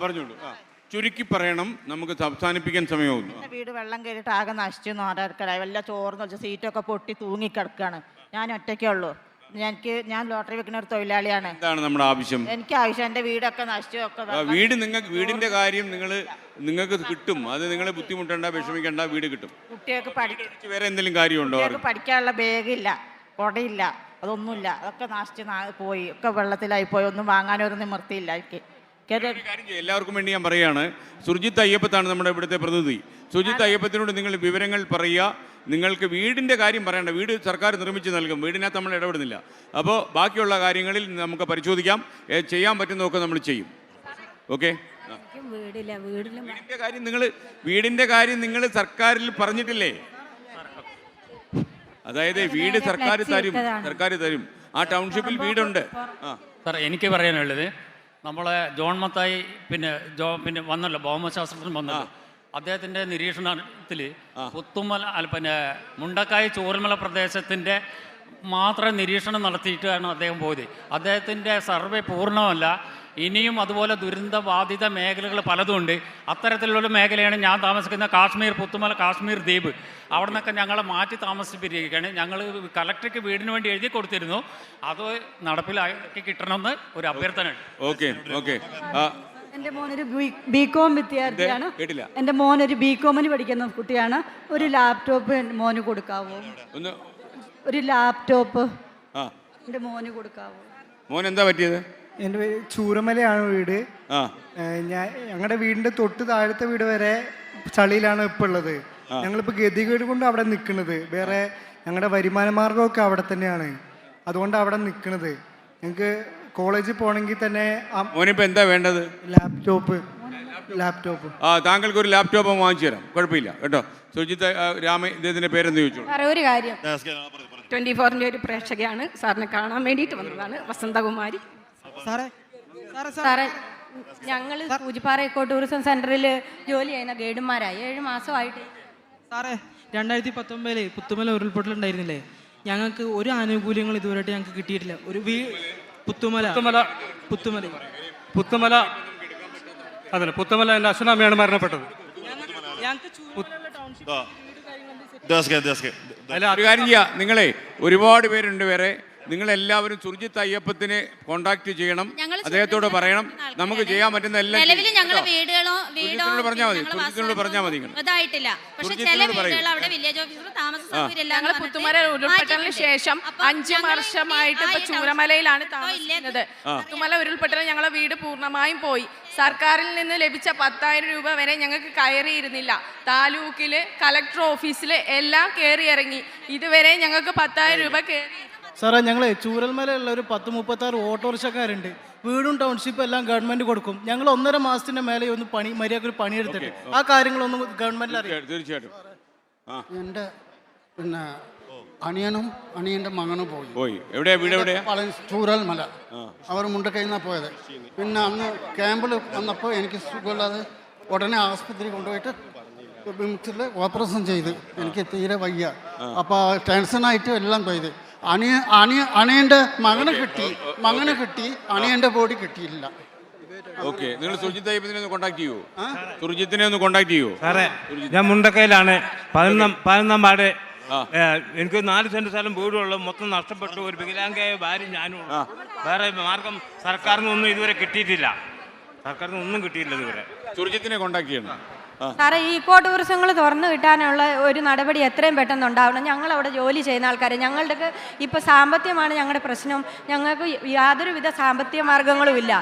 പറഞ്ഞോളൂ. ചുരുക്കി പറയണം, നമുക്ക് അവസാനിപ്പിക്കാൻ സമയമാകുന്നു. വീട് വെള്ളം കയറിയിട്ട് ആകെ നശിച്ചു നാടർക്കലായി വല്ല ചോർന്ന് വെച്ച സീറ്റൊക്കെ പൊട്ടി തൂങ്ങിക്കിടക്കാണ്. ഞാൻ ഒറ്റയ്ക്കേ ഉള്ളൂ. ഞാൻ ലോട്ടറി വെക്കുന്ന ഒരു തൊഴിലാളിയാണ്. എന്താണ് നമ്മുടെ ആവശ്യം? എനിക്ക് ആവശ്യം എന്റെ വീടൊക്കെ നശിച്ചു ഒക്കെ. വീടിന്റെ കാര്യം നിങ്ങൾക്ക് കിട്ടും. അത് നിങ്ങൾ ബുദ്ധിമുട്ടണ്ട, വിഷമിക്കണ്ട, വീട് കിട്ടും. കുട്ടികൾക്ക് വേറെ എന്തെങ്കിലും കാര്യമുണ്ടോ? പഠിക്കാനുള്ള ബാഗില്ല, കൊടയില്ല, അതൊന്നുമില്ല. അതൊക്കെ നശിച്ച് പോയി, ഒക്കെ വെള്ളത്തിലായി പോയി. ഒന്നും വാങ്ങാനൊരു നിവൃത്തിയില്ല എനിക്ക്. എല്ലാവർക്കും വേണ്ടി ഞാൻ പറയുകയാണ്, സുർജിത്ത് അയ്യപ്പത്താണ് നമ്മുടെ ഇവിടുത്തെ പ്രതിനിധി. സുർജിത്ത് അയ്യപ്പത്തിനോട് നിങ്ങൾ വിവരങ്ങൾ പറയുക. നിങ്ങൾക്ക് വീടിൻ്റെ കാര്യം പറയണ്ട, വീട് സർക്കാർ നിർമ്മിച്ച് നൽകും, വീടിനകത്ത് നമ്മൾ ഇടപെടുന്നില്ല. അപ്പോൾ ബാക്കിയുള്ള കാര്യങ്ങളിൽ നമുക്ക് പരിശോധിക്കാം, ചെയ്യാൻ പറ്റുന്നതൊക്കെ നമ്മൾ ചെയ്യും. ഓക്കെ. വീടിൻ്റെ കാര്യം നിങ്ങൾ സർക്കാരിൽ പറഞ്ഞിട്ടില്ലേ? അതായത് വീട് സർക്കാർ തരും. ആ ടൗൺഷിപ്പിൽ വീടുണ്ട്. സാർ, എനിക്ക് പറയാനുള്ളത്, നമ്മളെ ജോൺ മത്തായി പിന്നെ വന്നല്ലോ, ഭൗമശാസ്ത്രത്തിൽ വന്നല്ലോ. അദ്ദേഹത്തിൻ്റെ നിരീക്ഷണത്തിൽ പുത്തുമല പിന്നെ മുണ്ടക്കായ് ചൂരൽമല പ്രദേശത്തിൻ്റെ മാത്രം നിരീക്ഷണം നടത്തിയിട്ടാണ് അദ്ദേഹം പോയത്. അദ്ദേഹത്തിൻ്റെ സർവേ പൂർണ്ണമല്ല. ഇനിയും അതുപോലെ ദുരന്തബാധിത മേഖലകൾ പലതുമുണ്ട്. അത്തരത്തിലുള്ള മേഖലയാണ് ഞാൻ താമസിക്കുന്ന കാശ്മീർ, പുത്തുമല കാശ്മീർ ദ്വീപ്. അവിടെ നിന്നൊക്കെ ഞങ്ങളെ മാറ്റി താമസിപ്പിക്കുകയാണ്. ഞങ്ങൾ കളക്ടർക്ക് വീടിന് വേണ്ടി എഴുതി കൊടുത്തിരുന്നു. അത് നടപ്പിലാക്കി കിട്ടണമെന്ന് ഒരു അഭ്യർത്ഥന. എൻ്റെ മോനൊരു ബികോം വിദ്യാർത്ഥിയാണ്. എൻ്റെ മോനൊരു ബികോമിന് പഠിക്കുന്ന കുട്ടിയാണ്. ഒരു ലാപ്ടോപ്പ് മോന് കൊടുക്കാവോ? ഒരു ലാപ്ടോപ്പ് എൻ്റെ മോന് കൊടുക്കാവോ? മോൻ എന്താ പറ്റിയത്? എൻ്റെ ചൂരമലയാണ് വീട്. ഞങ്ങളുടെ വീടിന്റെ തൊട്ട് താഴത്തെ വീട് വരെ ചളിയിലാണ് ഇപ്പൊ ഉള്ളത്. ഞങ്ങളിപ്പോ ഗതികേട് കൊണ്ട് അവിടെ നിൽക്കുന്നത്. വേറെ ഞങ്ങളുടെ വരുമാന മാർഗമൊക്കെ അവിടെ തന്നെയാണ്. അതുകൊണ്ട് അവിടെ നിൽക്കുന്നത്. ഞങ്ങൾക്ക് കോളേജിൽ പോകണമെങ്കിൽ തന്നെ എന്താ വേണ്ടത്? ലാപ്ടോപ്പ്. താങ്കൾക്ക് ഒരു ലാപ്ടോപ്പ് വാങ്ങിച്ചു തരാം, കുഴപ്പമില്ല കേട്ടോ. സുജിത്ത് ഇദ്ദേഹത്തിന്റെ പേരെന്ന് ചോദിച്ചു. ഒരു കാര്യം, 24-ന്റെ ഒരു പ്രേക്ഷകയാണ്, സാറിനെ കാണാൻ വേണ്ടിയിട്ട് വന്നതാണ്. വസന്തകുമാരി. സാറേ, ഞങ്ങൾ സൂചിപ്പാറ എക്കോ ടൂറിസം സെന്ററിൽ ജോലി ചെയ്യുന്ന ഗൈഡുമാരായി 7 മാസമായിട്ട്. സാറേ, 2019 പുത്തുമല ഉരുൾപൊട്ടലുണ്ടായിരുന്നില്ലേ? ഞങ്ങൾക്ക് ഒരു ആനുകൂല്യങ്ങൾ ഇതുവരെയായിട്ട് ഞങ്ങൾക്ക് കിട്ടിയിട്ടില്ല. ഒരു പുത്തുമല എൻ്റെ അച്ഛനമ്മയാണ് മരണപ്പെട്ടത്. ഒരു കാര്യം ചെയ്യാം, നിങ്ങളെ ഒരുപാട് പേരുണ്ട് വേറെ. നിങ്ങളെല്ലാവരും സുർജിത്ത് അയ്യപ്പത്തിനെ കോണ്ടാക്ട് ചെയ്യണം, അദ്ദേഹത്തോട് പറയണം. നമുക്ക് ചെയ്യാൻ പറ്റുന്ന എല്ലാം പറഞ്ഞാൽ മതി. പുത്തുമല ഉരുൾപൊട്ടലിന് ശേഷം 5 വർഷമായിട്ട് ഇപ്പൊ ചൂരമലയിലാണ് താമസിക്കുന്നത്. പുത്തുമല ഉരുൾപൊട്ടൽ ഞങ്ങളെ വീട് പൂർണ്ണമായും പോയി. സർക്കാരിൽ നിന്ന് ലഭിച്ച 10,000 രൂപ വരെ ഞങ്ങൾക്ക് കയറിയിരുന്നില്ല. താലൂക്കില്, കളക്ടർ ഓഫീസില് എല്ലാം കയറി ഇറങ്ങി. ഇതുവരെ ഞങ്ങൾക്ക് 10,000 രൂപ കയറി. സാറേ, ഞങ്ങളെ ചൂരൽമലയുള്ള ഒരു 10-36 ഓട്ടോറിക്ഷക്കാരുണ്ട്. വീടും ടൗൺഷിപ്പും എല്ലാം ഗവൺമെന്റ് കൊടുക്കും. ഞങ്ങൾ 1.5 മാസത്തിന്റെ മേലെ ഒന്ന് മര്യാദ പണിയെടുത്തിട്ട് ആ കാര്യങ്ങളൊന്നും ഗവൺമെന്റിൽ അറിയാം. തീർച്ചയായിട്ടും. എൻ്റെ അനിയനും അനിയൻ്റെ മകനും പോയി. എവിടെയാ? ചൂരൽമല. അവർ മുണ്ടക്കയിൽ നിന്നാണ് പോയത്. പിന്നെ അന്ന് ക്യാമ്പിൽ വന്നപ്പോൾ എനിക്ക് സുഖമില്ലാതെ ഉടനെ ആസ്പത്രി കൊണ്ടുപോയിട്ട് ഓപ്പറേഷൻ ചെയ്ത്. എനിക്ക് തീരെ വയ്യ. അപ്പോൾ ടെൻഷനായിട്ട് എല്ലാം പോയത്. അനിയൻ്റെ മകനെ കിട്ടി, അനിയൻ്റെ ബോഡി കിട്ടിയില്ല. ഓക്കെ, നിങ്ങൾ സുർജിത്ത് അയ്യപ്പത്തിനെ ഒന്ന് കോണ്ടാക്ട് ചെയ്യൂ. സുർജിത്തിനെ ഒന്ന് കോണ്ടാക്ട് ചെയ്യൂ. സാറേ, ഞാൻ മുണ്ടക്കയിലാണ്. 11 വാർഡ്. എനിക്ക് 4 സെന്റ് സ്ഥലം വീടുള്ളൂ. മൊത്തം നഷ്ടപ്പെട്ടു. ഒരു വികലാംഗയായ ഭാര്യ ഞാനും. വേറെ മാർഗം സർക്കാരിൽ നിന്നും ഇതുവരെ കിട്ടിയിട്ടില്ല. ഇതുവരെ. സുർജിത്തിനെ കോണ്ടാക്ട് ചെയ്യണം. സാറേ, ഈ ഇക്കോ ടൂറിസങ്ങൾ തുറന്നു കിട്ടാനുള്ള ഒരു നടപടി എത്രയും പെട്ടെന്ന് ഉണ്ടാവണം. ഞങ്ങൾ അവിടെ ജോലി ചെയ്യുന്ന ആൾക്കാർ, ഞങ്ങളുടെ ഇപ്പോൾ സാമ്പത്തികമാണ് ഞങ്ങളുടെ പ്രശ്നം. ഞങ്ങൾക്ക് യാതൊരുവിധ സാമ്പത്തിക മാർഗങ്ങളും ഇല്ല.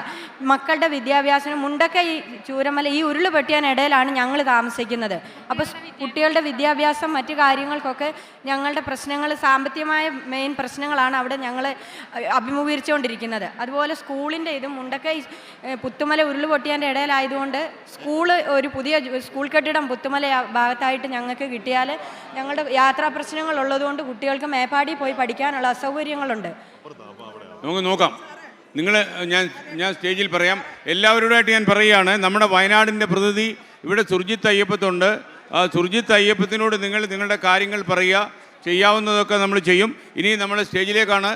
മക്കളുടെ വിദ്യാഭ്യാസം മുണ്ടൊക്കെ ഈ ചൂരമല ഈ ഉരുള് പൊട്ടിയാനിടയിലാണ് ഞങ്ങൾ താമസിക്കുന്നത്. അപ്പോൾ കുട്ടികളുടെ വിദ്യാഭ്യാസം, മറ്റു കാര്യങ്ങൾക്കൊക്കെ ഞങ്ങളുടെ പ്രശ്നങ്ങൾ, സാമ്പത്തികമായ മെയിൻ പ്രശ്നങ്ങളാണ് അവിടെ ഞങ്ങൾ അഭിമുഖീകരിച്ചുകൊണ്ടിരിക്കുന്നത്. അതുപോലെ സ്കൂളിൻ്റെ ഇതും മുണ്ടൊക്കെ പുത്തുമല ഉരുള് പൊട്ടിയതിൻ്റെ ഇടയിലായതുകൊണ്ട് ഒരു പുതിയ സ്കൂൾ കെട്ടിടം പുത്തുമല ഭാഗത്തായിട്ട് ഞങ്ങൾക്ക് കിട്ടിയാൽ ഞങ്ങളുടെ യാത്രാ പ്രശ്നങ്ങൾ ഉള്ളതുകൊണ്ട് കുട്ടികൾക്ക് മേപ്പാടി പോയി പഠിക്കാനുള്ള അസൗകര്യങ്ങളുണ്ട്. നമുക്ക് നോക്കാം. ഞാൻ സ്റ്റേജിൽ പറയാം. എല്ലാവരോടായിട്ട് ഞാൻ പറയുകയാണ്, നമ്മുടെ വയനാടിൻ്റെ പ്രതിനിധി ഇവിടെ സുർജിത്ത് അയ്യപ്പത്തുണ്ട്. സുർജിത്ത് അയ്യപ്പത്തിനോട് നിങ്ങളുടെ കാര്യങ്ങൾ പറയുക. ചെയ്യാവുന്നതൊക്കെ നമ്മൾ ചെയ്യും. ഇനി നമ്മൾ സ്റ്റേജിലേക്കാണ്.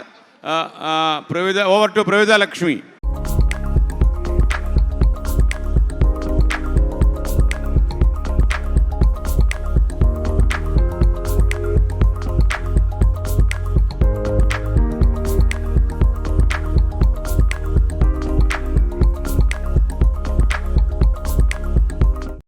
Over to Pravitha Lakshmi.